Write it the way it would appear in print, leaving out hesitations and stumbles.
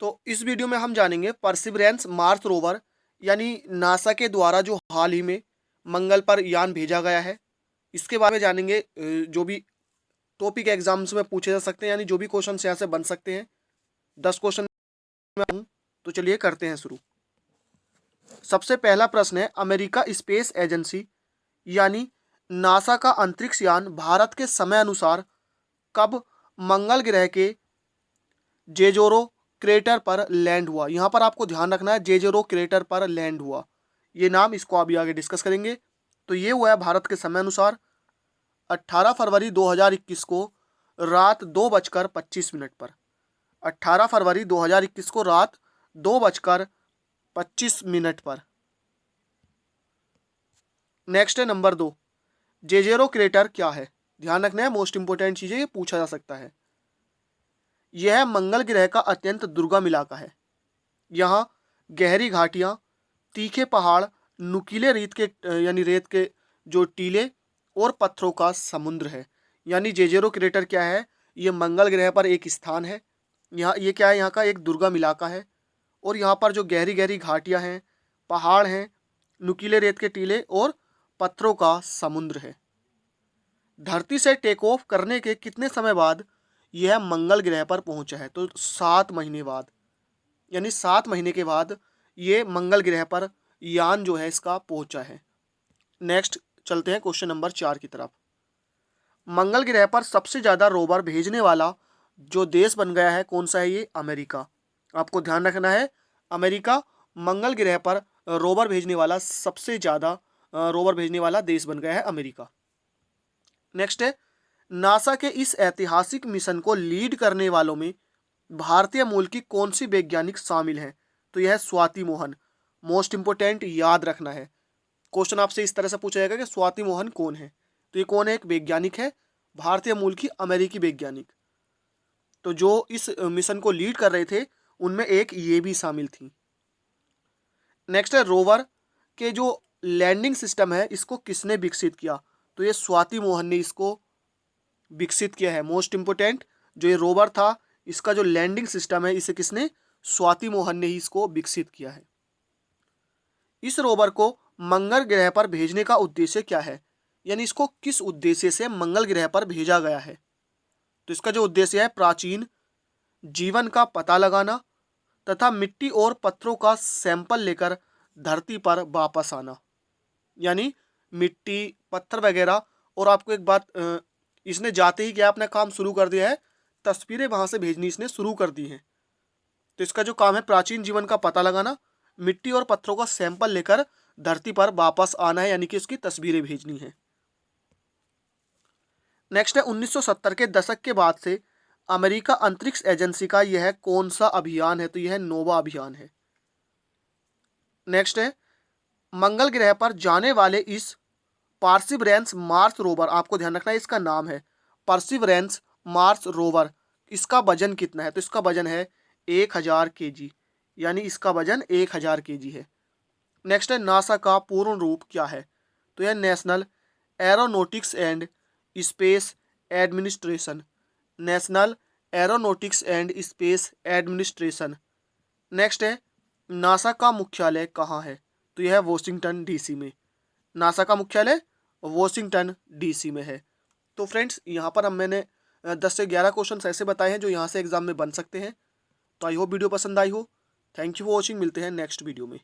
तो इस वीडियो में हम जानेंगे परसिवरेंस मार्स रोवर यानी नासा के द्वारा जो हाल ही में मंगल पर यान भेजा गया है, इसके बारे में जानेंगे। जो भी टॉपिक एग्जाम्स में पूछे जा सकते हैं, यानी जो भी क्वेश्चन यहाँ से बन सकते हैं, 10 क्वेश्चन में हूँ। तो चलिए करते हैं शुरू। सबसे पहला प्रश्न है, अमेरिका स्पेस एजेंसी यानी नासा का अंतरिक्ष यान भारत के समय अनुसार कब मंगल ग्रह के जेजोरो क्रेटर पर लैंड हुआ। यहाँ पर आपको ध्यान रखना है, जेजोरो क्रेटर पर लैंड हुआ, ये नाम, इसको अभी आगे डिस्कस करेंगे। तो ये हुआ है भारत के समय अनुसार 18 फरवरी 2021 को रात 2:25 पर। 18 फरवरी 2021 को रात 2:25 पर। नेक्स्ट है नंबर 2, जेजेरो क्रेटर क्या है। ध्यान रखना है, मोस्ट इंपोर्टेंट चीज़ है, ये पूछा जा सकता है। यह मंगल ग्रह का अत्यंत दुर्गम इलाका है। यहाँ गहरी घाटियाँ, तीखे पहाड़, नुकीले रेत के यानी रेत के जो टीले और पत्थरों का समुद्र है। यानी जेजेरो क्रेटर क्या है, ये मंगल ग्रह पर एक स्थान है। यहाँ ये क्या है, यहाँ का एक दुर्गम इलाका है, और यहाँ पर जो गहरी गहरी घाटियाँ हैं, पहाड़ हैं, नुकीले रेत के टीले और पत्थरों का समुद्र है। धरती से टेक ऑफ करने के कितने समय बाद यह मंगल ग्रह पर पहुंचा है। तो 7 महीने बाद, यानी 7 महीने के बाद ये मंगल ग्रह पर यान जो है इसका पहुंचा है। नेक्स्ट चलते हैं क्वेश्चन नंबर 4 की तरफ। मंगल ग्रह पर सबसे ज़्यादा रोवर भेजने वाला जो देश बन गया है, कौन सा है ये, अमेरिका। आपको ध्यान रखना है, अमेरिका मंगल ग्रह पर रोवर भेजने वाला सबसे ज़्यादा रोवर भेजने वाला देश बन गया है, अमेरिका। नेक्स्ट है, नासा के इस ऐतिहासिक मिशन को लीड करने वालों में भारतीय मूल की कौन सी वैज्ञानिक शामिल है। तो यह है स्वाति मोहन। मोस्ट इंपोर्टेंट, याद रखना है, क्वेश्चन आपसे इस तरह से पूछा जाएगा कि स्वाति मोहन कौन है। तो ये कौन है, एक वैज्ञानिक है, भारतीय मूल की अमेरिकी वैज्ञानिक। तो जो इस मिशन को लीड कर रहे थे उनमें एक ये भी शामिल थी। नेक्स्ट है, रोवर के जो लैंडिंग सिस्टम है इसको किसने विकसित किया। तो ये स्वाति मोहन ने इसको विकसित किया है। मोस्ट इंपोर्टेंट, जो ये रोवर था इसका जो लैंडिंग सिस्टम है इसे किसने, स्वाति मोहन ने ही इसको विकसित किया है। इस रोवर को मंगल ग्रह पर भेजने का उद्देश्य क्या है, यानी इसको किस उद्देश्य से मंगल ग्रह पर भेजा गया है। तो इसका जो उद्देश्य है, प्राचीन जीवन का पता लगाना तथा मिट्टी और पत्थरों का सैंपल लेकर धरती पर वापस आना। यानी मिट्टी, पत्थर वगैरह, और आपको एक बात, इसने जाते ही क्या अपना काम शुरू कर दिया है, तस्वीरें वहां से भेजनी इसने शुरू कर दी हैं। तो इसका जो काम है, प्राचीन जीवन का पता लगाना, मिट्टी और पत्थरों का सैंपल लेकर धरती पर वापस आना है, यानी कि उसकी तस्वीरें भेजनी है। नेक्स्ट है, 1970 के दशक के बाद से अमेरिका अंतरिक्ष एजेंसी का यह कौन सा अभियान है। तो यह नोवा अभियान है। नेक्स्ट है, मंगल ग्रह पर जाने वाले इस परसिवरेंस मार्स रोवर, आपको ध्यान रखना है इसका नाम है परसिवरेंस मार्स रोवर, इसका वजन कितना है। तो इसका वजन है 1000 kg, यानी इसका वजन 1000 kg है। नेक्स्ट है, नासा का पूर्ण रूप क्या है। तो यह national aeronautics and space administration, national aeronautics and space administration. Next है, नासा का मुख्यालय कहाँ है। तो यह है वॉशिंगटन डीसी में। नासा का मुख्यालय वॉशिंगटन डीसी में है। तो फ्रेंड्स, यहाँ पर मैंने 10 से 11 क्वेश्चन ऐसे बताए हैं जो यहाँ से एग्जाम में बन सकते हैं। तो आई होप वीडियो पसंद आई हो। थैंक यू फॉर वॉचिंग, मिलते हैं नेक्स्ट वीडियो में।